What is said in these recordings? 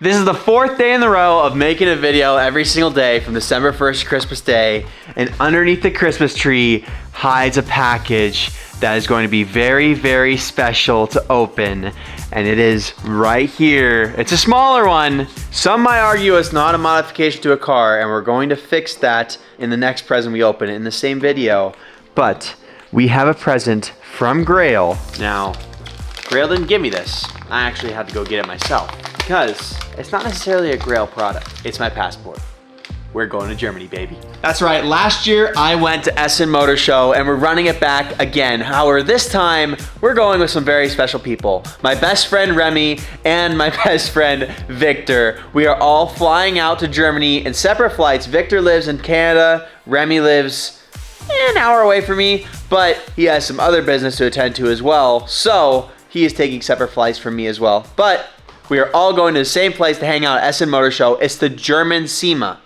This is the 4th day in a row of making a video every single day from December 1st to Christmas Day. And underneath the Christmas tree hides a package that is going to be very, very special to open. And it is right here. It's a smaller one. Some might argue it's not a modification to a car, and we're going to fix that in the next present we open in the same video. But we have a present from Grail. Now, Grail didn't give me this. I actually had to go get it myself because it's not necessarily a Grail product. It's my passport. We're going to Germany, baby. That's right, last year I went to Essen Motor Show and we're running it back again. However, this time we're going with some very special people. My best friend Remy and my best friend Victor. We are all flying out to Germany in separate flights. Victor lives in Canada, Remy lives an hour away from me, but he has some other business to attend to as well. So he is taking separate flights from me as well. But we are all going to the same place to hang out at Essen Motor Show. It's the German SEMA.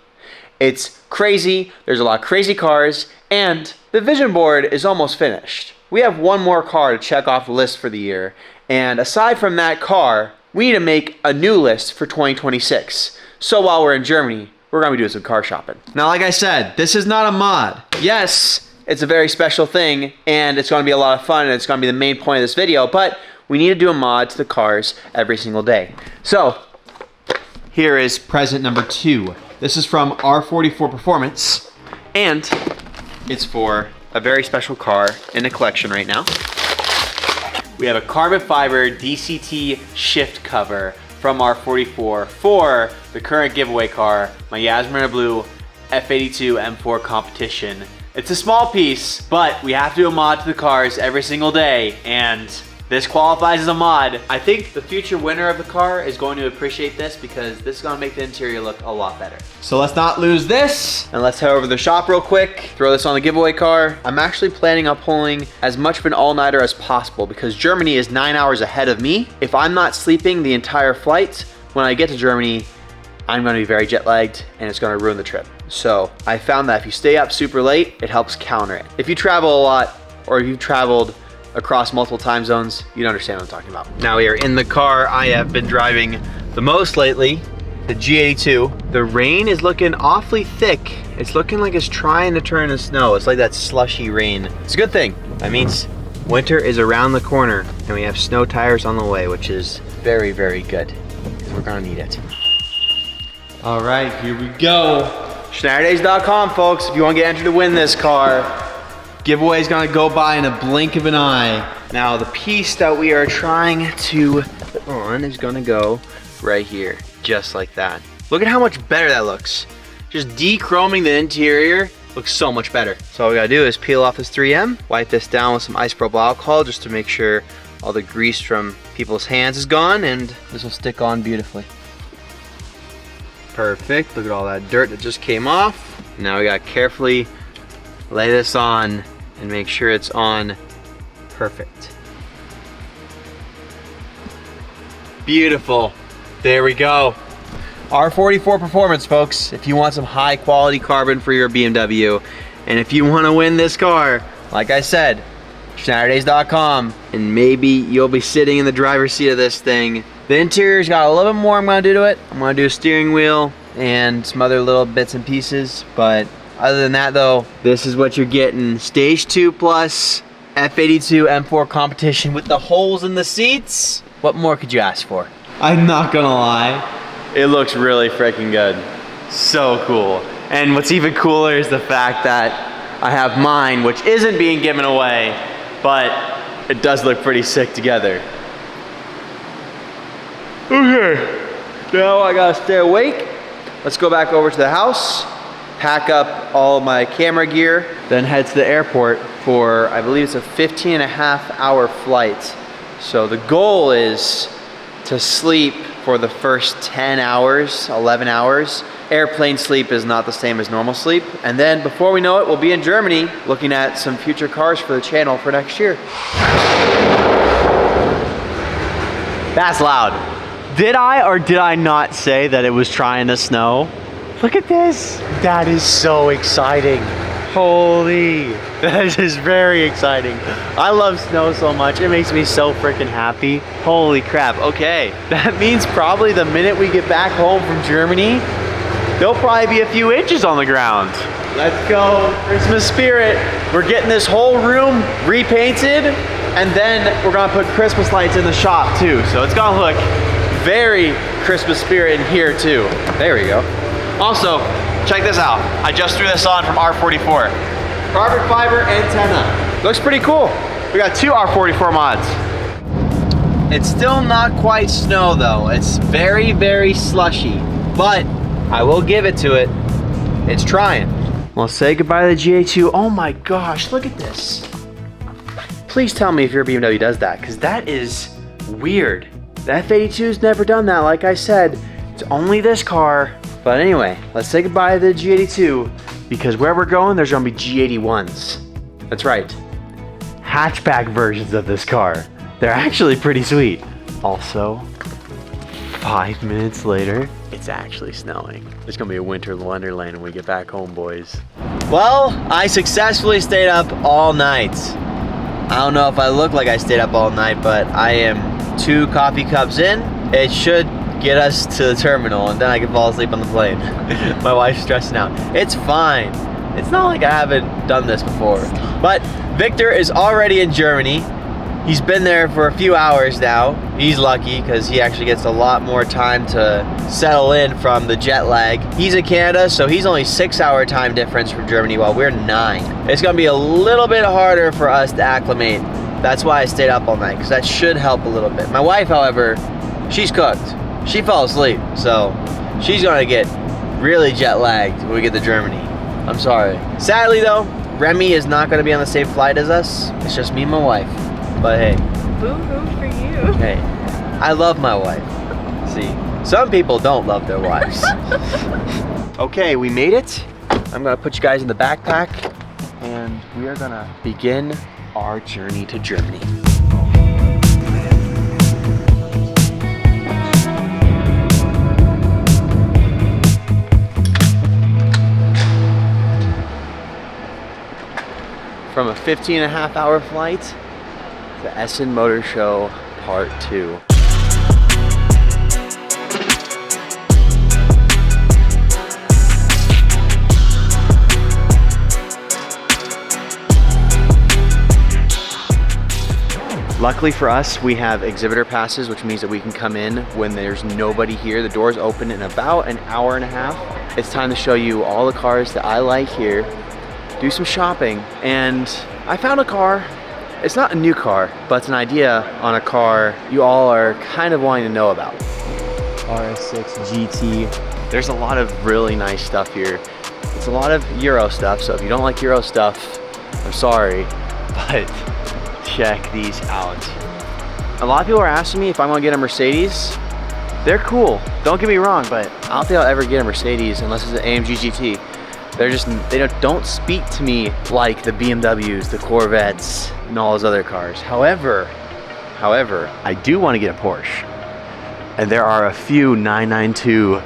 It's crazy, there's a lot of crazy cars, and the vision board is almost finished. We have one more car to check off the list for the year, and aside from that car, we need to make a new list for 2026. So while we're in Germany, we're gonna be doing some car shopping. Now, like I said, this is not a mod. Yes, it's a very special thing, and it's gonna be a lot of fun, and it's gonna be the main point of this video, but we need to do a mod to the cars every single day. So, here is present number 2. This is from R44 Performance, and it's for a very special car in the collection right now. We have a carbon fiber DCT shift cover from R44 for the current giveaway car, my Yasmin Blue F82 M4 Competition. It's a small piece, but we have to do a mod to the cars every single day, and this qualifies as a mod. I think the future winner of the car is going to appreciate this because this is gonna make the interior look a lot better. So let's not lose this, and let's head over to the shop real quick, throw this on the giveaway car. I'm actually planning on pulling as much of an all-nighter as possible because Germany is 9 hours ahead of me. If I'm not sleeping the entire flight, when I get to Germany, I'm gonna be very jet lagged and it's gonna ruin the trip. So I found that if you stay up super late, it helps counter it. If you travel a lot, or if you've traveled across multiple time zones, you don't understand what I'm talking about. Now we are in the car I have been driving the most lately, the G82. The rain is looking awfully thick. It's looking like it's trying to turn to snow. It's like that slushy rain. It's a good thing. That means winter is around the corner and we have snow tires on the way, which is very, very good because we're gonna need it. All right, here we go. Schnatterdays.com, folks, if you want to get entered to win this car. Giveaway is gonna go by in a blink of an eye. Now the piece that we are trying to put on is gonna go right here, just like that. Look at how much better that looks. Just de-chroming the interior looks so much better. So all we gotta do is peel off this 3M, wipe this down with some isopropyl alcohol just to make sure all the grease from people's hands is gone, and this will stick on beautifully. Perfect, look at all that dirt that just came off. Now we gotta carefully lay this on and make sure it's on perfect. Beautiful. There we go. R44 Performance, folks. If you want some high quality carbon for your BMW, and if you want to win this car, like I said, Schnatterdays.com, and maybe you'll be sitting in the driver's seat of this thing. The interior's got a little bit more I'm gonna do to it. I'm gonna do a steering wheel and some other little bits and pieces, but other than that though, this is what you're getting. Stage 2 plus F82 M4 Competition with the holes in the seats. What more could you ask for? I'm not gonna lie, it looks really freaking good. So cool. And what's even cooler is the fact that I have mine, which isn't being given away, but it does look pretty sick together. Okay, now I gotta stay awake. Let's go back over to the house, pack up all my camera gear, then head to the airport for, I believe it's a 15.5-hour flight. So the goal is to sleep for the first 10 hours, 11 hours. Airplane sleep is not the same as normal sleep. And then before we know it, we'll be in Germany looking at some future cars for the channel for next year. That's loud. Did I or did I not say that it was trying to snow? Look at this. That is so exciting. Holy, this is very exciting. I love snow so much. It makes me so freaking happy. Holy crap. Okay, that means probably the minute we get back home from Germany, there'll probably be a few inches on the ground. Let's go, Christmas spirit. We're getting this whole room repainted, and then we're gonna put Christmas lights in the shop too. So it's gonna look very Christmas spirit in here too. There we go. Also, check this out. I just threw this on from R44. Carbon fiber antenna. Looks pretty cool. We got 2 R44 mods. It's still not quite snow though. It's very, very slushy, but I will give it to it. It's trying. Well, say goodbye to the GA2. Oh my gosh, look at this. Please tell me if your BMW does that, because that is weird. The F82's never done that, like I said. It's only this car. But anyway, let's say goodbye to the G82, because where we're going, there's gonna be G81s. That's right. Hatchback versions of this car. They're actually pretty sweet. Also, 5 minutes later, it's actually snowing. It's gonna be a winter wonderland when we get back home, boys. Well, I successfully stayed up all night. I don't know if I look like I stayed up all night, but I am 2 coffee cups in. It should get us to the terminal, and then I can fall asleep on the plane. My wife's stressing out. It's fine. It's not like I haven't done this before. But Victor is already in Germany. He's been there for a few hours now. He's lucky because he actually gets a lot more time to settle in from the jet lag. He's in Canada, so he's only 6-hour time difference from Germany while we're 9. It's gonna be a little bit harder for us to acclimate. That's why I stayed up all night, because that should help a little bit. My wife, however, she's cooked. She fell asleep, so she's gonna get really jet lagged when we get to Germany. I'm sorry. Sadly though, Remy is not gonna be on the same flight as us. It's just me and my wife. But hey. Boo-hoo for you. Hey, I love my wife. See, some people don't love their wives. Okay, we made it. I'm gonna put you guys in the backpack, and we are gonna begin our journey to Germany. From a 15.5-hour flight to Essen Motor Show Part 2. Luckily for us, we have exhibitor passes, which means that we can come in when there's nobody here. The doors open in about an hour and a half. It's time to show you all the cars that I like here, do some shopping, and I found a car. It's not a new car, but it's an idea on a car you all are kind of wanting to know about. RS6 GT. There's a lot of really nice stuff here. It's a lot of Euro stuff, so if you don't like Euro stuff, I'm sorry, but check these out. A lot of people are asking me if I'm gonna get a Mercedes. They're cool, don't get me wrong, but I don't think I'll ever get a Mercedes unless it's an AMG GT. They don't speak to me like the BMWs, the Corvettes, and all those other cars. However, I do want to get a Porsche. And there are a few 992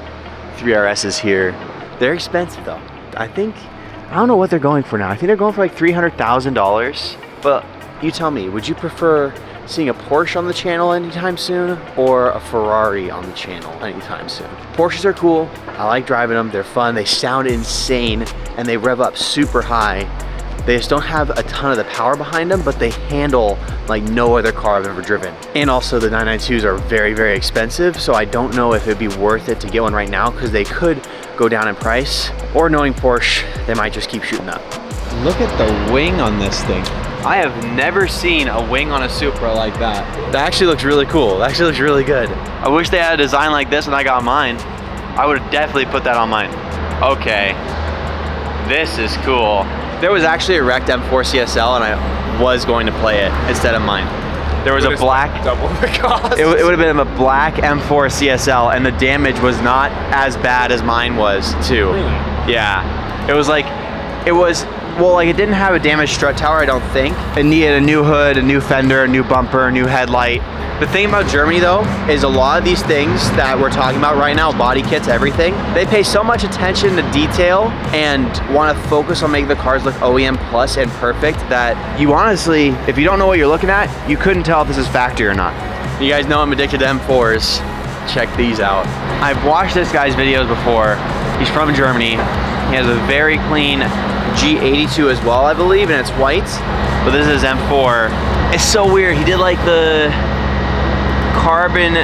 3RSs here. They're expensive though. I don't know what they're going for now. I think they're going for like $300,000. But you tell me, would you prefer seeing a Porsche on the channel anytime soon or a Ferrari on the channel anytime soon? Porsches are cool. I like driving them. They're fun. They sound insane and they rev up super high. They just don't have a ton of the power behind them, but they handle like no other car I've ever driven. And also the 992s are very, very expensive, so I don't know if it'd be worth it to get one right now because they could go down in price, or knowing Porsche, they might just keep shooting up. Look at the wing on this thing. I have never seen a wing on a Supra like that. That actually looks really cool. That actually looks really good. I wish they had a design like this when I got mine. I would have definitely put that on mine. Okay, this is cool. There was actually a wrecked M4 CSL and I was going to play it instead of mine. There was a black, double the cost. It would have been a black M4 CSL and the damage was not as bad as mine was too. Really? Yeah, it was like, well, like it didn't have a damaged strut tower, I don't think. It needed a new hood, a new fender, a new bumper, a new headlight. The thing about Germany though, is a lot of these things that we're talking about right now, body kits, everything, they pay so much attention to detail and want to focus on making the cars look OEM plus and perfect that you honestly, if you don't know what you're looking at, you couldn't tell if this is factory or not. You guys know I'm addicted to M4s. Check these out. I've watched this guy's videos before. He's from Germany. He has a very clean G82 as well, I believe, and it's white. But this is M4. It's so weird. He did like the carbon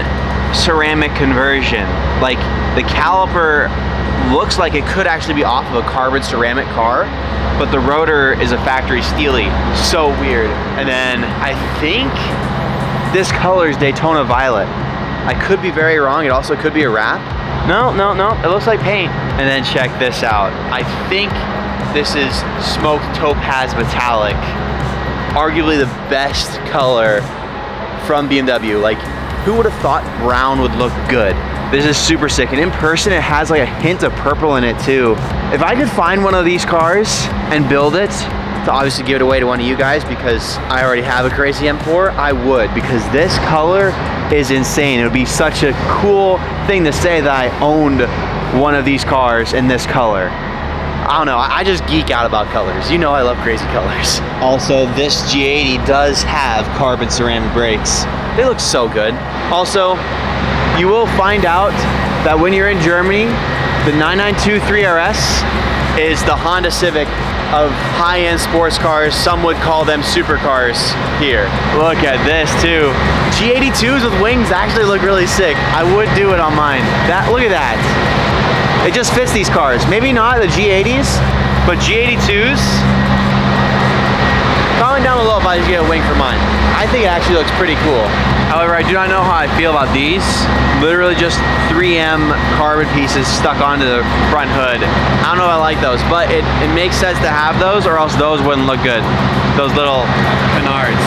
ceramic conversion. Like the caliper looks like it could actually be off of a carbon ceramic car, but the rotor is a factory steely. So weird. And then I think this color is Daytona Violet. I could be very wrong. It also could be a wrap. No, it looks like paint. And then check this out. I think this is smoked topaz metallic. Arguably the best color from BMW. Like, who would have thought brown would look good? This is super sick. And in person, it has like a hint of purple in it too. If I could find one of these cars and build it, to obviously give it away to one of you guys because I already have a crazy M4, I would, because this color is insane. It would be such a cool thing to say that I owned one of these cars in this color. I don't know, I just geek out about colors. You know I love crazy colors. Also, this G80 does have carbon ceramic brakes. They look so good. Also, you will find out that when you're in Germany, the 992 3RS is the Honda Civic of high-end sports cars. Some would call them supercars here. Look at this too. G82s with wings actually look really sick. I would do it on mine. Look at that. It just fits these cars. Maybe not the G80s, but G82s. Comment down below if I just get a wing for mine. I think it actually looks pretty cool. However, I do not know how I feel about these. Literally just 3M carbon pieces stuck onto the front hood. I don't know if I like those, but it makes sense to have those, or else those wouldn't look good. Those little canards.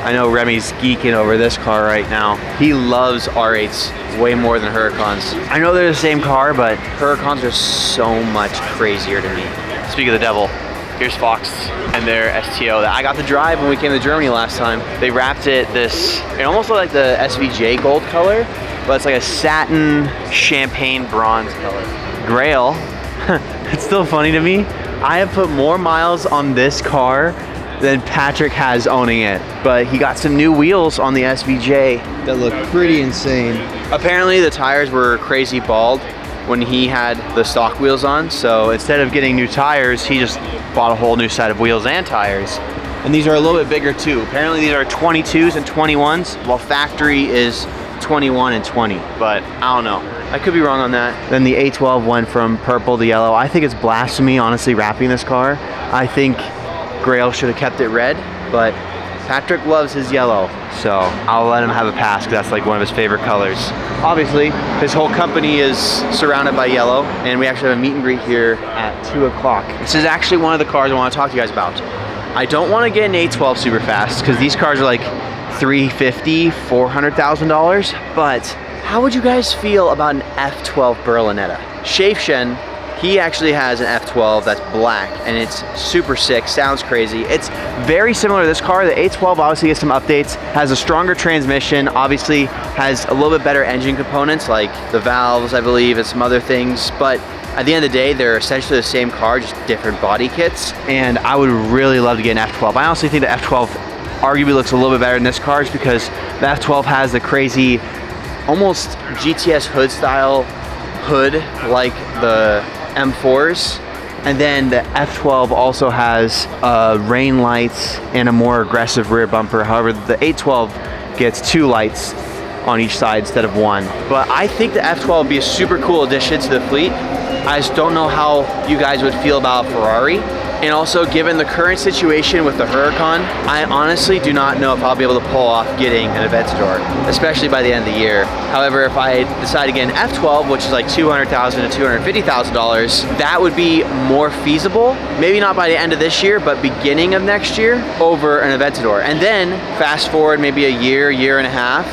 I know Remy's geeking over this car right now. He loves R8s way more than Huracans. I know they're the same car, but Huracans are so much crazier to me. Speak of the devil, here's Fox and their STO that I got to drive when we came to Germany last time. They wrapped it almost looked like the SVJ gold color, but it's like a satin champagne bronze color. Grail, it's still funny to me. I have put more miles on this car than Patrick has owning it, but he got some new wheels on the SVJ that look pretty insane. Apparently the tires were crazy bald when he had the stock wheels on, so instead of getting new tires, he just bought a whole new set of wheels and tires. And these are a little bit bigger too. Apparently these are 22s and 21s, while factory is 21 and 20, but I don't know. I could be wrong on that. Then the A12 went from purple to yellow. I think it's blasphemy, honestly, wrapping this car. I think Grail should have kept it red, but Patrick loves his yellow, so I'll let him have a pass because that's like one of his favorite colors. Obviously, his whole company is surrounded by yellow, and we actually have a meet and greet here at 2 o'clock. This is actually one of the cars I want to talk to you guys about. I don't want to get an A12 super fast because these cars are like $350,000, $400,000, but how would you guys feel about an F12 Berlinetta? Shafshen, he actually has an F12 that's black, and it's super sick, sounds crazy. It's very similar to this car. The A12 obviously gets some updates, has a stronger transmission, obviously has a little bit better engine components like the valves, I believe, and some other things, but at the end of the day, they're essentially the same car, just different body kits, and I would really love to get an F12. I honestly think the F12 arguably looks a little bit better than this car just because the F12 has the crazy, almost GTS hood style hood like the M4s, and then the F12 also has rain lights and a more aggressive rear bumper. However, the A12 gets 2 lights on each side instead of 1. But I think the F12 would be a super cool addition to the fleet. I just don't know how you guys would feel about Ferrari. And also, given the current situation with the Huracan, I honestly do not know if I'll be able to pull off getting an Aventador, especially by the end of the year. However, if I decide to get an F12, which is like $200,000 to $250,000, that would be more feasible. Maybe not by the end of this year, but beginning of next year, over an Aventador. And then, fast forward maybe a year, year and a half,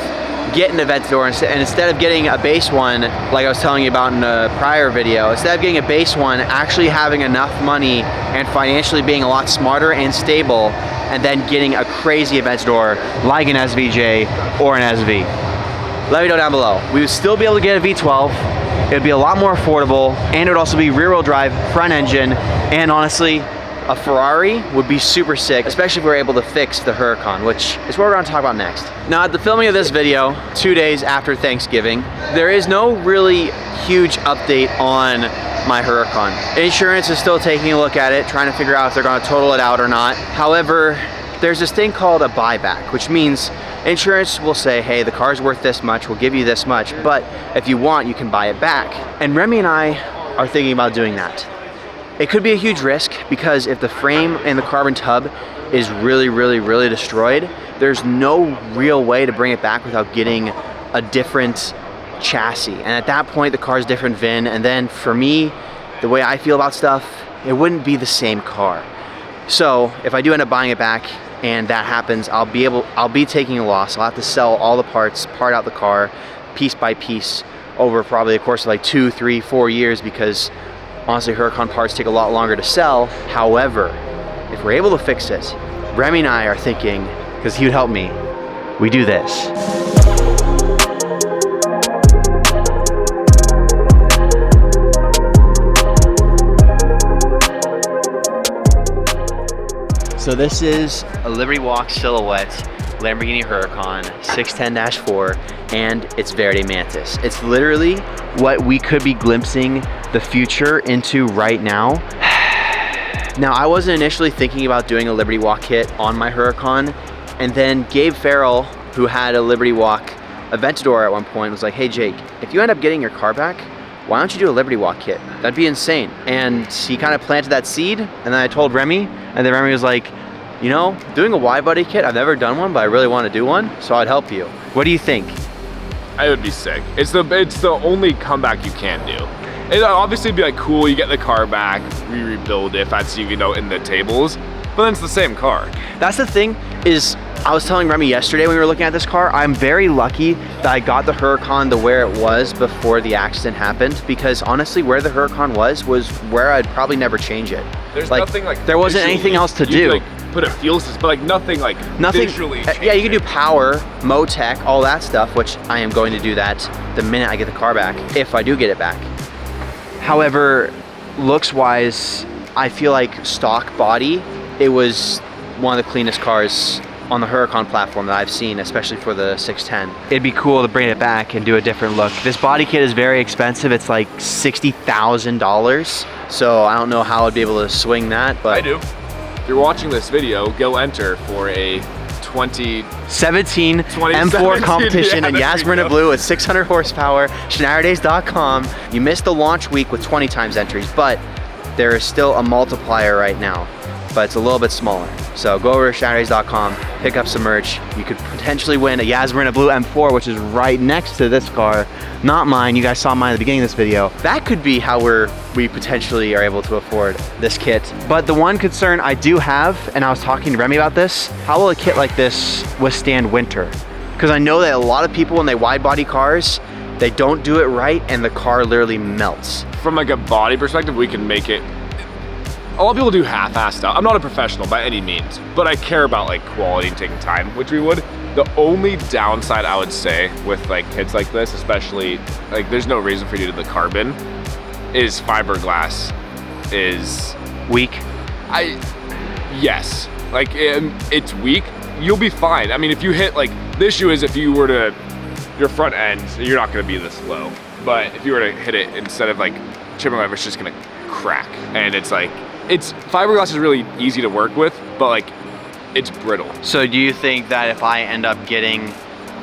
get an Aventador, and instead of getting a base one, like I was telling you about in a prior video, instead of getting a base one, actually having enough money and financially being a lot smarter and stable, and then getting a crazy Aventador like an SVJ or an SV. Let me know down below. We would still be able to get a V12. It would be a lot more affordable, and it would also be rear-wheel drive, front engine, and honestly, a Ferrari would be super sick, especially if we were able to fix the Huracan, which is what we're gonna talk about next. Now, at the filming of this video, 2 days after Thanksgiving, there is no really huge update on my Huracan. Insurance is still taking a look at it, trying to figure out if they're gonna total it out or not. However, there's this thing called a buyback, which means insurance will say, hey, the car's worth this much, we'll give you this much, but if you want, you can buy it back. And Remy and I are thinking about doing that. It could be a huge risk because if the frame and the carbon tub is really destroyed, there's no real way to bring it back without getting a different chassis. And at that point, the car's different VIN. And then for me, the way I feel about stuff, it wouldn't be the same car. So if I do end up buying it back and that happens, I'll be taking a loss. I'll have to sell all the parts, part out the car, piece by piece over probably the course of like 2, 3, 4 years, because honestly, Huracan parts take a lot longer to sell. However, if we're able to fix it, Remy and I are thinking, because he would help me, we do this. So this is a Liberty Walk Silhouette Lamborghini Huracan 610-4, and it's Verde Mantis. It's literally what we could be glimpsing the future into right now. Now, I wasn't initially thinking about doing a Liberty Walk kit on my Huracan, and then Gabe Farrell, who had a Liberty Walk Aventador at one point, was like, hey Jake, if you end up getting your car back, why don't you do a Liberty Walk kit? That'd be insane. And he kind of planted that seed, and then I told Remy, and then Remy was like, you know, doing a wide body kit, I've never done one, but I really want to do one, so I'd help you. What do you think? I would be sick. It's the only comeback you can do. It'd obviously be like cool, you get the car back, rebuild it if that's, you know, in the tables, but then it's the same car. That's the thing, is I was telling Remy yesterday when we were looking at this car, I'm very lucky that I got the Huracan to where it was before the accident happened, because honestly, where the Huracan was where I'd probably never change it. There's nothing like there wasn't anything else to do. Like, put a fuel system, but like nothing visually yeah, you can do power, Motec, all that stuff, which I am going to do that the minute I get the car back, if I do get it back. However, looks wise, I feel like stock body, it was one of the cleanest cars on the Huracan platform that I've seen, especially for the 610. It'd be cool to bring it back and do a different look. This body kit is very expensive. It's like $60,000. So I don't know how I'd be able to swing that, but I do. If you're watching this video, go enter for a 2017 M4 competition in yeah, Yasmin Blue at 600 horsepower, SchnatterDays.com. You missed the launch week with 20 times entries, but there is still a multiplier right now, but it's a little bit smaller. So go over to SchnatterDays.com, pick up some merch. You could potentially win a Yasmin Blue M4, which is right next to this car. Not mine, you guys saw mine at the beginning of this video. That could be how we potentially are able to afford this kit. But the one concern I do have, and I was talking to Remy about this, how will a kit like this withstand winter? Because I know that a lot of people when they wide body cars, they don't do it right and the car literally melts. From like a body perspective, we can make it. A lot of people do half-assed stuff. I'm not a professional by any means, but I care about like quality and taking time, which we would. The only downside I would say with like kits like this, especially like there's no reason for you to do the carbon, is fiberglass is Weak? Yes, like it's weak. You'll be fine. I mean, if you hit like, the issue is if you were to, your front end, you're not gonna be this low. But if you were to hit it instead of like chipping over, it's just gonna crack. And it's like, fiberglass is really easy to work with, but like it's brittle. So do you think that if I end up getting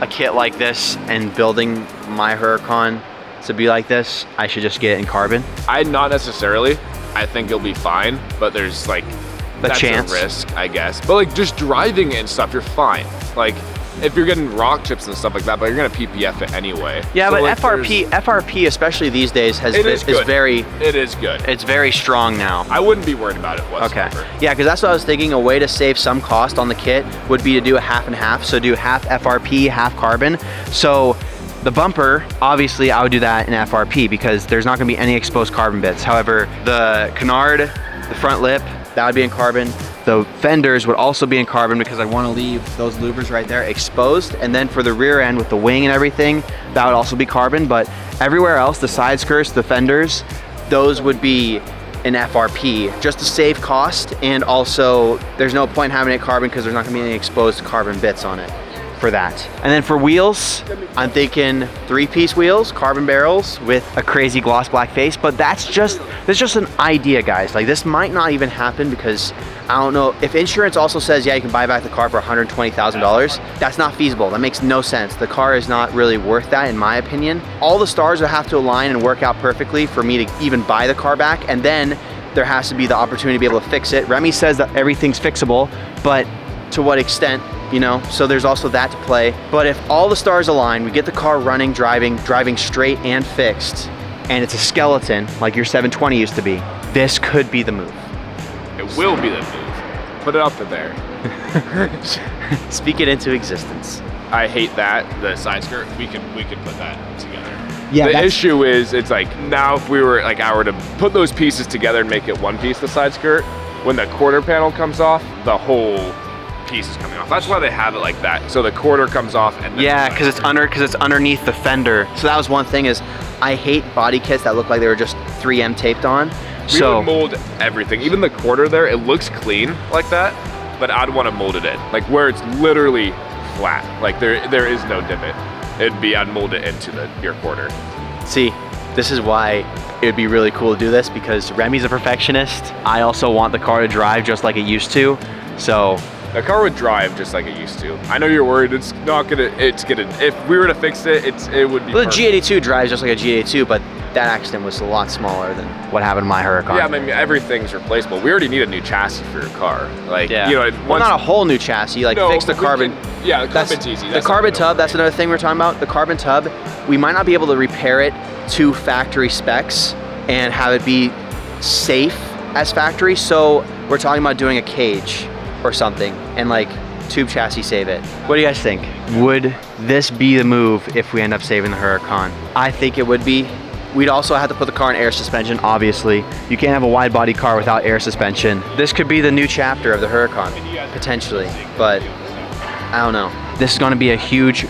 a kit like this and building my Huracan to be like this, I should just get it in carbon? Not necessarily. I think you'll be fine, but there's like, that's chance. a risk, I guess. But like just driving it and stuff, you're fine. Like if you're getting rock chips and stuff like that, but you're gonna PPF it anyway. Yeah, So, but like, FRP, especially these days, is very. It is good. It's very strong now. I wouldn't be worried about it whatsoever. Okay. Yeah, because that's what I was thinking. A way to save some cost on the kit would be to do a half and half. So do half FRP, half carbon. So the bumper, obviously I would do that in FRP because there's not gonna be any exposed carbon bits. However, the canard, the front lip, that would be in carbon. The fenders would also be in carbon because I want to leave those louvers right there exposed. And then for the rear end with the wing and everything, that would also be carbon. But everywhere else, the side skirts, the fenders, those would be in FRP just to save cost. And also there's no point in having it carbon because there's not gonna be any exposed carbon bits on it for that. And then for wheels, I'm thinking 3-piece wheels, carbon barrels with a crazy gloss black face, but that's just an idea, guys. Like this might not even happen because I don't know if insurance also says, yeah, you can buy back the car for $120,000. That's not feasible. That makes no sense. The car is not really worth that in my opinion. All the stars would have to align and work out perfectly for me to even buy the car back. And then there has to be the opportunity to be able to fix it. Remy says that everything's fixable, but to what extent? You know, so there's also that to play. But if all the stars align, we get the car running, driving straight and fixed, and it's a skeleton like your 720 used to be, this could be the move. It will be the move. Put it up there. Speak it into existence. I hate that, the side skirt. We could put that together. Yeah, the issue is, it's like, now if we were, like, I were to put those pieces together and make it one piece, the side skirt, when the quarter panel comes off, the whole piece is coming off. That's why they have it like that. So the quarter comes off and then yeah, because it's underneath the fender. So that was one thing is I hate body kits that look like they were just 3M taped on. We would mold everything. Even the quarter there, it looks clean like that, but I'd want to mold it in. Like where it's literally flat. Like there is no divot. I'd mold it into your quarter. See, this is why it would be really cool to do this because Remy's a perfectionist. I also want the car to drive just like it used to. So the car would drive just like it used to. I know you're worried if we were to fix it, it would be well, the perfect. G82 drives just like a G82, but that accident was a lot smaller than what happened to my Huracan. Yeah, I mean, everything's replaceable. We already need a new chassis for your car. Like, yeah. You know, well, not a whole new chassis, like fix the carbon. Yeah, the carbon's easy. The carbon tub, that's another thing we're talking about. The carbon tub, we might not be able to repair it to factory specs and have it be safe as factory. So we're talking about doing a cage or something and like tube chassis save it. What do you guys think? Would this be the move if we end up saving the Huracan? I think it would be. We'd also have to put the car in air suspension, obviously. You can't have a wide body car without air suspension. This could be the new chapter of the Huracan, potentially, but I don't know. This is gonna be a huge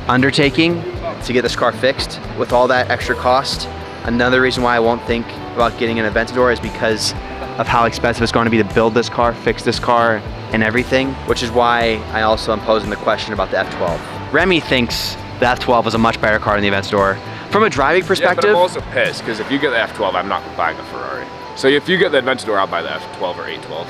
undertaking to get this car fixed with all that extra cost. Another reason why I won't think about getting an Aventador is because of how expensive it's going to be to build this car, fix this car, and everything, which is why I also am posing the question about the F12. Remy thinks the F12 is a much better car than the Aventador. From a driving perspective, yeah, but I'm also pissed because if you get the F12, I'm not buying the Ferrari. So if you get the Aventador, I'll buy the F12 or A12.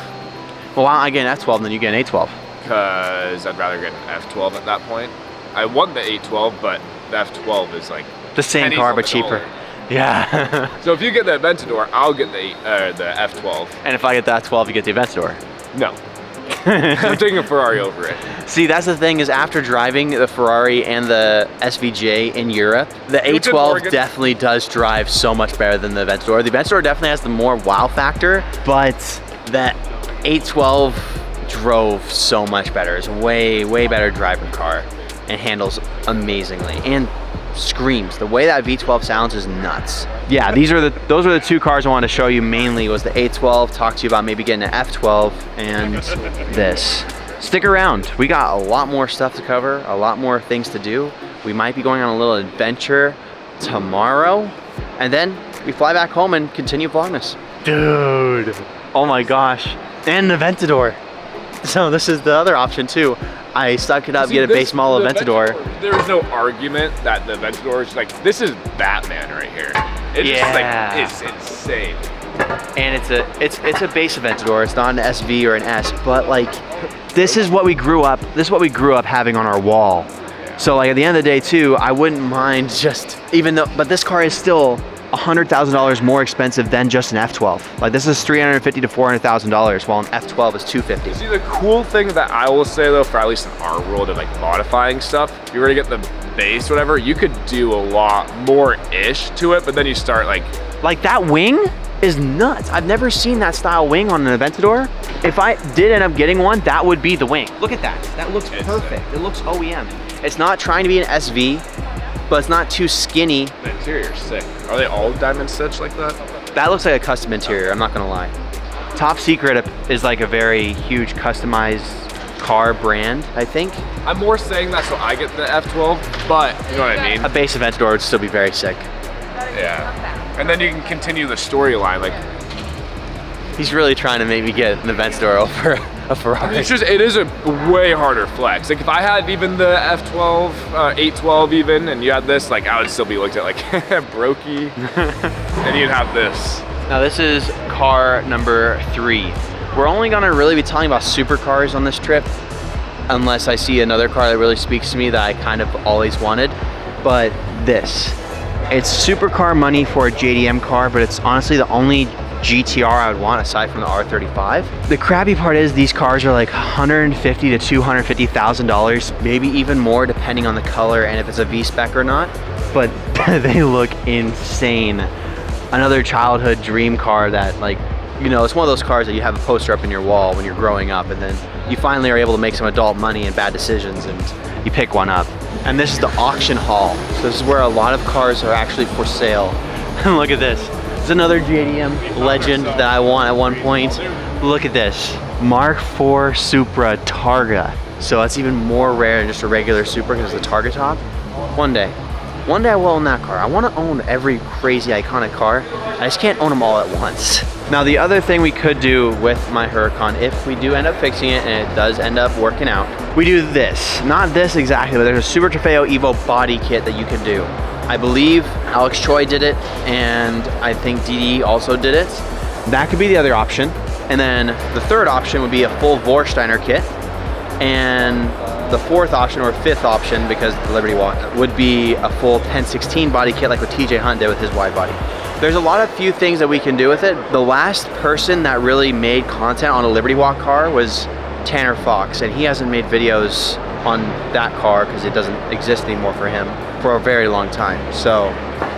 well, why don't I get an F12 than you get an A12? Because I'd rather get an F12 at that point. I want the A12, but the F12 is like The same car, but cheaper. Yeah. So if you get the Aventador, I'll get the F12. And if I get the F12, you get the Aventador. No. I'm taking a Ferrari over it. See, that's the thing is after driving the Ferrari and the SVJ in Europe, the A12 definitely does drive so much better than the Aventador. The Aventador definitely has the more wow factor, but that A12 drove so much better. It's a way, way better driving car and handles amazingly and screams. The way that V12 sounds is nuts. Yeah, those are the two cars I wanted to show you mainly was the A12, talk to you about maybe getting an F12 and this. Stick around. We got a lot more stuff to cover, a lot more things to do. We might be going on a little adventure tomorrow and then we fly back home and continue Vlogmas. Dude, oh my gosh. And the Aventador. So this is the other option too. I suck it up, get a base model Aventador. There is no argument that the Aventador is like, this is Batman right here. It's just like, it's insane. And it's a base Aventador. It's not an SV or an S, but like, this is what we grew up having on our wall. So like at the end of the day too, I wouldn't mind just, but this car is still $100,000 more expensive than just an F12. Like this is $350,000 to $400,000, while an F12 is $250,000. See, the cool thing that I will say though, for at least in our world of like modifying stuff, if you were to get the base, whatever, you could do a lot more-ish to it, but then you start like that wing is nuts. I've never seen that style wing on an Aventador. If I did end up getting one, that would be the wing. Look at that. That looks perfect. It looks OEM. It's not trying to be an SV, but it's not too skinny. The interior's sick. Are they all diamond stitched like that? That looks like a custom interior, I'm not gonna lie. Top Secret is like a very huge customized car brand, I think. I'm more saying that so I get the F12, but you know what I mean? A base Aventador would still be very sick. Yeah. And then you can continue the storyline. Like, he's really trying to make me get an Aventador over a Ferrari. it's just, it is a way harder flex. Like if I had even the F12, 812 even, and you had this, like I would still be looked at like, brokey. And you'd have this. Now this is car number 3. We're only gonna really be talking about supercars on this trip, unless I see another car that really speaks to me that I kind of always wanted. But this, it's supercar money for a JDM car, but it's honestly the only GTR I would want aside from the R35. The crappy part is these cars are like $150,000 to $250,000, maybe even more depending on the color and if it's a V-spec or not, but they look insane. Another childhood dream car that, like, you know, it's one of those cars that you have a poster up in your wall when you're growing up, and then you finally are able to make some adult money and bad decisions and you pick one up. And this is the auction hall. So this is where a lot of cars are actually for sale. Look at this. It's another JDM legend that I want at one point. Look at this, Mark IV Supra Targa. So that's even more rare than just a regular Supra because of the Targa top. One day I will own that car. I want to own every crazy iconic car. I just can't own them all at once. Now the other thing we could do with my Huracan, if we do end up fixing it and it does end up working out, we do this. Not this exactly, but there's a Super Trofeo Evo body kit that you can do. I believe Alex Choi did it, and I think DD also did it. That could be the other option. And then the third option would be a full Vorsteiner kit. And the fourth option, or fifth option, because the Liberty Walk, would be a full 1016 body kit like what TJ Hunt did with his wide body. There's a lot of few things that we can do with it. The last person that really made content on a Liberty Walk car was Tanner Fox, and he hasn't made videos on that car because it doesn't exist anymore for him for a very long time. So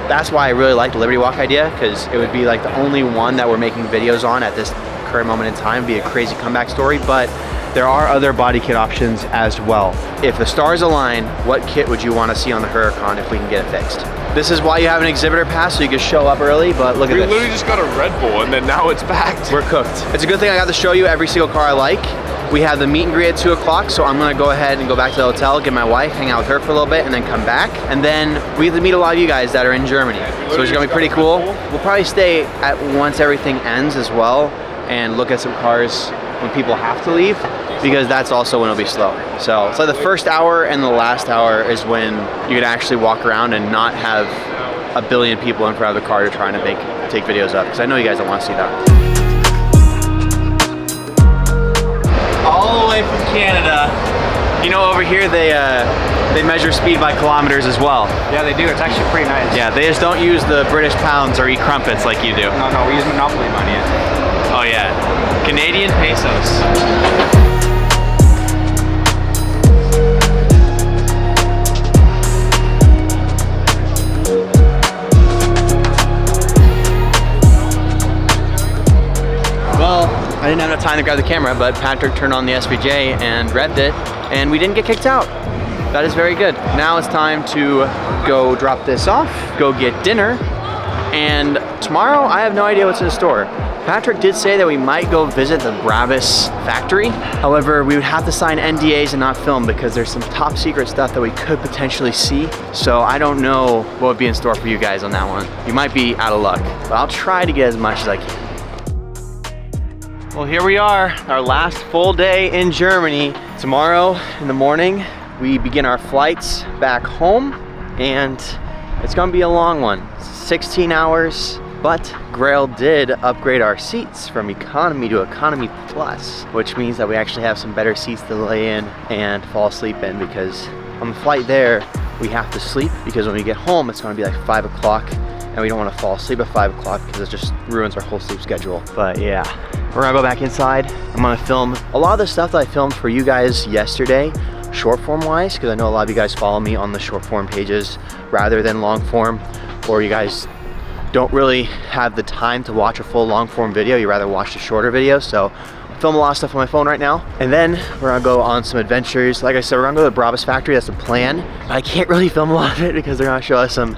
that's why I really like the Liberty Walk idea, because it would be like the only one that we're making videos on at this current moment in time. It'd be a crazy comeback story, but there are other body kit options as well. If the stars align, what kit would you want to see on the Huracan if we can get it fixed? This is why you have an exhibitor pass, so you can show up early, but look at this. We literally just got a Red Bull and then now it's packed. We're cooked. It's a good thing I got to show you every single car I like. We have the meet and greet at 2 o'clock, so I'm gonna go ahead and go back to the hotel, get my wife, hang out with her for a little bit, and then come back. And then we get to meet a lot of you guys that are in Germany. So it's gonna be pretty cool. We'll probably stay at once everything ends as well, and look at some cars when people have to leave, because that's also when it'll be slow. So it's like the first hour and the last hour is when you can actually walk around and not have a billion people in front of the car you're trying to take videos of, because I know you guys don't want to see that. All the way from Canada. You know, over here they measure speed by kilometers as well. Yeah, they do. It's actually pretty nice. Yeah, they just don't use the British pounds or eat crumpets like you do. No, we use Monopoly money. Oh yeah, Canadian pesos. Well, I didn't have enough time to grab the camera, but Patrick turned on the SVJ and revved it, and we didn't get kicked out. That is very good. Now it's time to go drop this off, go get dinner, and tomorrow I have no idea what's in store. Patrick did say that we might go visit the Brabus factory. However, we would have to sign NDAs and not film because there's some top secret stuff that we could potentially see. So I don't know what would be in store for you guys on that one. You might be out of luck, but I'll try to get as much as I can. Well, here we are, our last full day in Germany. Tomorrow in the morning, we begin our flights back home, and it's gonna be a long one, 16 hours. But Grail did upgrade our seats from economy to economy plus, which means that we actually have some better seats to lay in and fall asleep in, because on the flight there, we have to sleep because when we get home, it's gonna be like 5 o'clock and we don't want to fall asleep at 5 o'clock because it just ruins our whole sleep schedule. But yeah, we're gonna go back inside. I'm gonna film a lot of the stuff that I filmed for you guys yesterday, short form wise, because I know a lot of you guys follow me on the short form pages rather than long form, or you guys don't really have the time to watch a full long form video, you rather watch the shorter videos. So I film a lot of stuff on my phone right now, and then we're gonna go on some adventures. Like I said, we're gonna go to the Brabus factory, that's the plan. I can't really film a lot of it because they're gonna show us some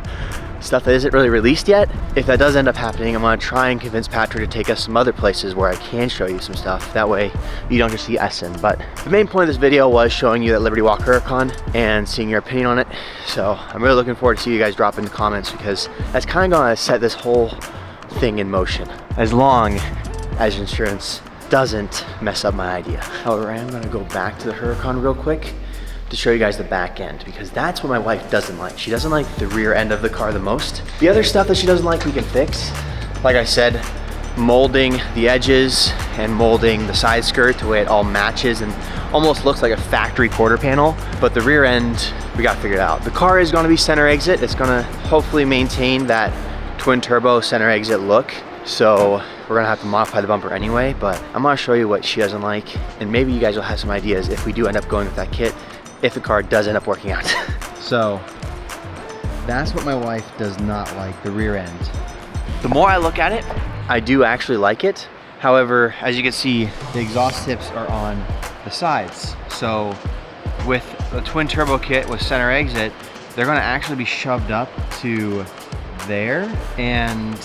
stuff that isn't really released yet. If that does end up happening, I'm gonna try and convince Patrick to take us some other places where I can show you some stuff. That way you don't just see Essen. But the main point of this video was showing you that Liberty Walk Huracan and seeing your opinion on it. So I'm really looking forward to see you guys drop in the comments, because that's kind of gonna set this whole thing in motion, as long as insurance doesn't mess up my idea. However, I am gonna go back to the Huracan real quick to show you guys the back end, because that's what my wife doesn't like. She doesn't like the rear end of the car the most. The other stuff that she doesn't like, we can fix. Like I said, molding the edges and molding the side skirt the way it all matches and almost looks like a factory quarter panel. But the rear end, we got figured out. The car is gonna be center exit. It's gonna hopefully maintain that twin turbo center exit look. So we're gonna have to modify the bumper anyway, but I'm gonna show you what she doesn't like, and maybe you guys will have some ideas if we do end up going with that kit, if the car does end up working out. So that's what my wife does not like, the rear end. The more I look at it, I do actually like it. However, as you can see, the exhaust tips are on the sides. So with the twin turbo kit with center exit, they're gonna actually be shoved up to there, and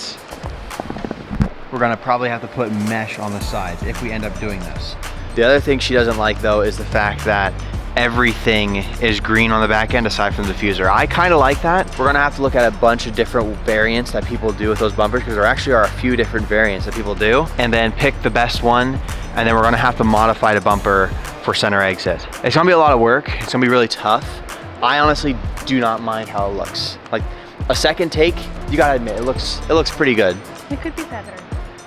we're gonna probably have to put mesh on the sides if we end up doing this. The other thing she doesn't like though is the fact that everything is green on the back end aside from the diffuser. I kind of like that. We're gonna have to look at a bunch of different variants that people do with those bumpers, because there actually are a few different variants that people do, and then pick the best one, and then we're gonna have to modify the bumper for center exit. It's gonna be a lot of work. It's gonna be really tough. I honestly do not mind how it looks. Like a second take, you gotta admit, it looks pretty good. It could be better.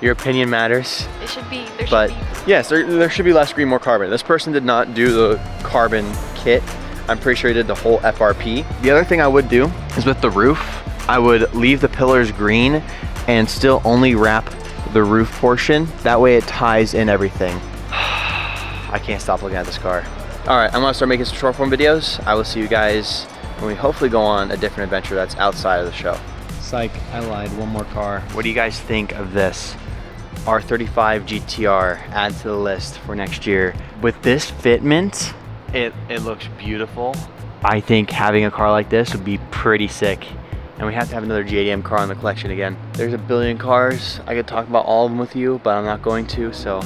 Your opinion matters. It should be, there But should be. yes, there should be less green, more carbon. This person did not do the carbon kit. I'm pretty sure he did the whole FRP. The other thing I would do is with the roof, I would leave the pillars green and still only wrap the roof portion. That way it ties in everything. I can't stop looking at this car. All right, I'm gonna start making some short form videos. I will see you guys when we hopefully go on a different adventure that's outside of the show. Psych, I lied, one more car. What do you guys think of this? R35 GTR, add to the list for next year. With this fitment, it looks beautiful. I think having a car like this would be pretty sick. And we have to have another JDM car in the collection again. There's a billion cars. I could talk about all of them with you, but I'm not going to. So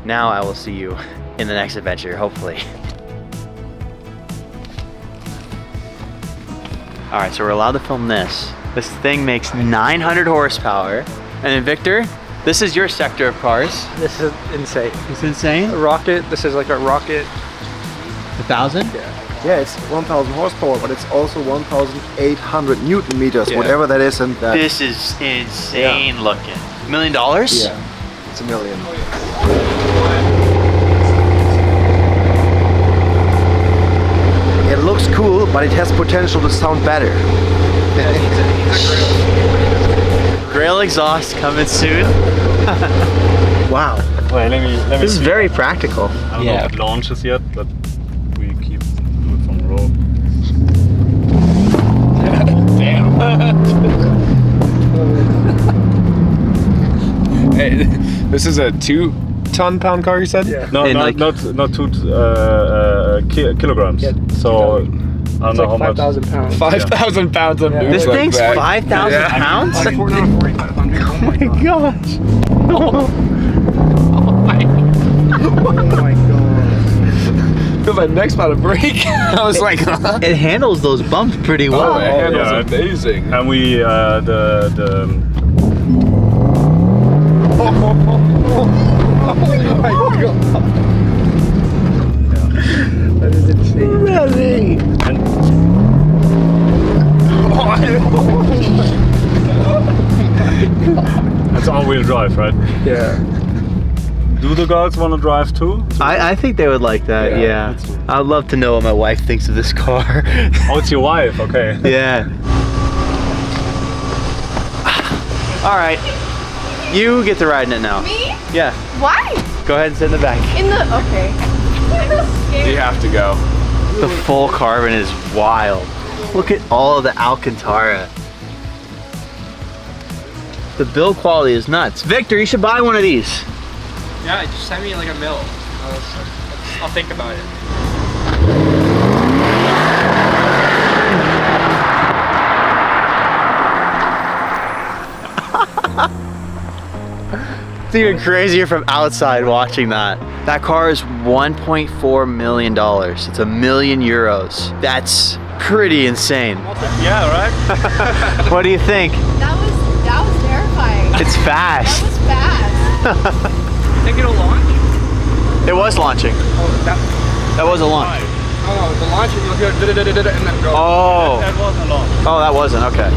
now I will see you in the next adventure, hopefully. All right, so we're allowed to film this. This thing makes 900 horsepower. And then Victor, this is your sector of cars. This is insane. It's insane. A rocket, this is like a rocket. 1,000? Yeah, it's 1,000 horsepower, but it's also 1,800 Newton meters, Yeah. whatever that is, and that. This is insane looking. $1 million? Yeah, it's $1 million. It looks cool, but it has potential to sound better. Grail exhaust coming soon. Wow. Wait, let me This is see. very practical. I don't know if it launches yet, but we do it from the road. Hey, this is a 2-ton-pound car, you said? Yeah. No, And not 2 kilograms. Yeah, so I don't know how much. 5,000 pounds. 5,000 pounds of This news like thing's that. 5,000 Yeah. pounds? Like 4,500. Oh my Gosh. Oh my god. Feel my neck's about to break. I was like, huh? It handles those bumps pretty well. Oh, it handles yeah. amazing. And we That is insane. Really? That's all-wheel drive, right? Yeah. Do the girls want to drive too? I think they would like that, yeah. I'd love to know what my wife thinks of this car. Oh, it's your wife, okay. Yeah. All right, you get to ride in it now. Me? Yeah, Why? go ahead and sit in the back. In the, okay. You have to go. The full carbon is wild. Look at all of the Alcantara. The build quality is nuts. Victor, you should buy one of these. Yeah, just send me like a mil. I'll think about it. It's even crazier from outside watching that. That car is $1.4 million. It's €1,000,000. That's pretty insane. Yeah, right? What do you think? That was terrifying. It's fast. That was fast. Think it'll launch? It was launching. Oh, That was a launch. oh, the launch you'll hear and then go. Oh. That wasn't long. Oh, that wasn't, okay.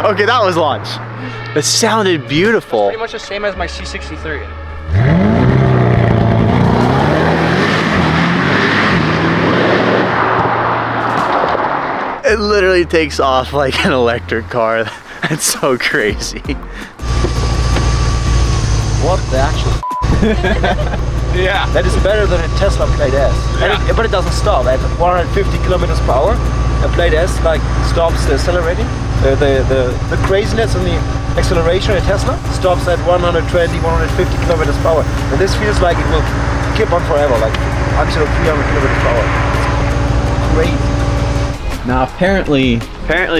Okay, that was launch. It sounded beautiful. Pretty much the same as my C63. It literally takes off like an electric car. That's so crazy. What the actual? Yeah. That is better than a Tesla Plate S. Yeah. But it doesn't stop at 150 kilometers per hour. A Plate S like stops the accelerating. The craziness in the acceleration in Tesla stops at 120, 150 kilometers per hour. And this feels like it will keep on forever, like until 300 kilometers per hour. It's crazy. Now apparently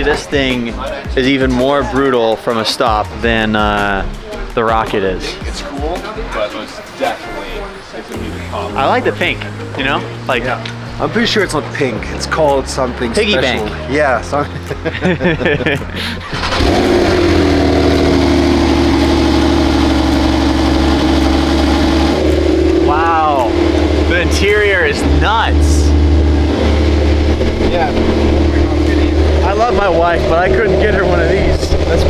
this thing is even more brutal from a stop than the Rocket is. It's cool, but it's definitely it's gonna be the top. I like the pink, you know? Like, I'm pretty sure it's not pink. It's called something Piggy special. bank. Yeah, wow. The interior is nuts. yeah. I love my wife, but I couldn't get her one of these. That's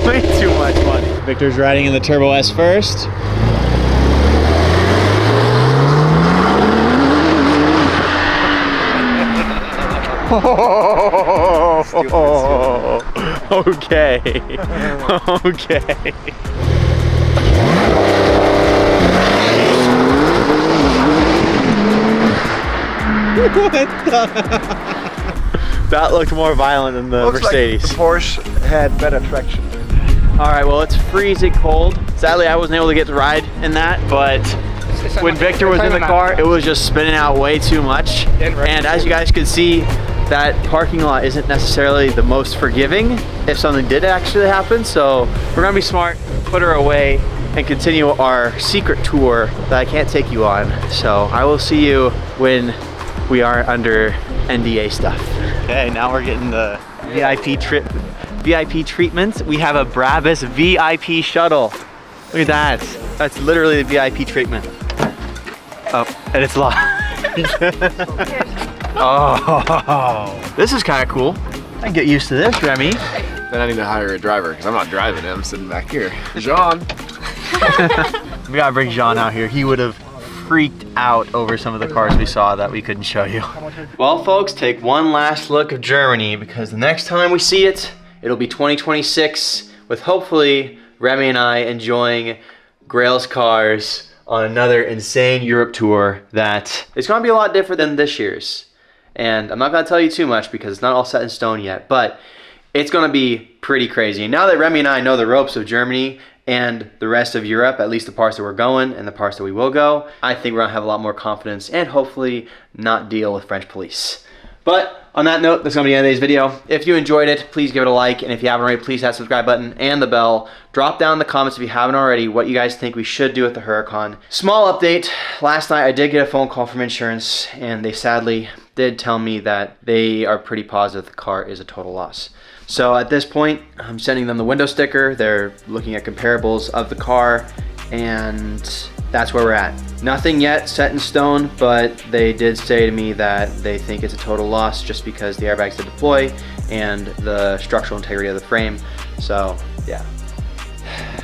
way too much money. Victor's riding in the Turbo S first. Okay. Okay. What the? That looked more violent than the Looks Mercedes. like the Porsche had better traction. All right, well, it's freezing cold. Sadly, I wasn't able to get to ride in that, but when Victor was in the car, it was just spinning out way too much. And as you guys could see, that parking lot isn't necessarily the most forgiving if something did actually happen. So we're gonna be smart, put her away, and continue our secret tour that I can't take you on. So I will see you when we are under NDA stuff. Okay, now we're getting the VIP treatment. We have a Brabus VIP shuttle. Look at that. That's literally the VIP treatment. Oh, and it's locked. Oh, this is kind of cool. I can get used to this, Remy. Then I need to hire a driver because I'm not driving it. I'm sitting back here. Jean. We gotta bring Jean out here. He would have freaked out over some of the cars we saw that we couldn't show you. Well, folks, take one last look of Germany because the next time we see it, it'll be 2026 with hopefully Remy and I enjoying Grail's cars on another insane Europe tour that is gonna be a lot different than this year's. And I'm not gonna tell you too much because it's not all set in stone yet, but it's gonna be pretty crazy. And now that Remy and I know the ropes of Germany and the rest of Europe, at least the parts that we're going and the parts that we will go, I think we're gonna have a lot more confidence and hopefully not deal with French police. But on that note, that's gonna be the end of today's video. If you enjoyed it, please give it a like, and if you haven't already, please hit that subscribe button and the bell. Drop down in the comments if you haven't already what you guys think we should do with the Huracan. Small update, last night I did get a phone call from insurance, and they sadly did tell me that they are pretty positive the car is a total loss. So at this point, I'm sending them the window sticker. They're looking at comparables of the car, and that's where we're at. Nothing yet set in stone, but they did say to me that they think it's a total loss just because the airbags did deploy and the structural integrity of the frame. So yeah.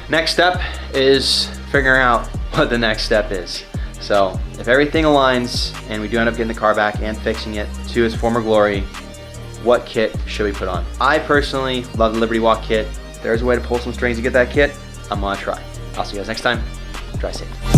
Next step is figuring out what the next step is. So if everything aligns and we do end up getting the car back and fixing it to its former glory, what kit should we put on? I personally love the Liberty Walk kit. If there's a way to pull some strings to get that kit, I'm gonna try. I'll see you guys next time. Drive safe.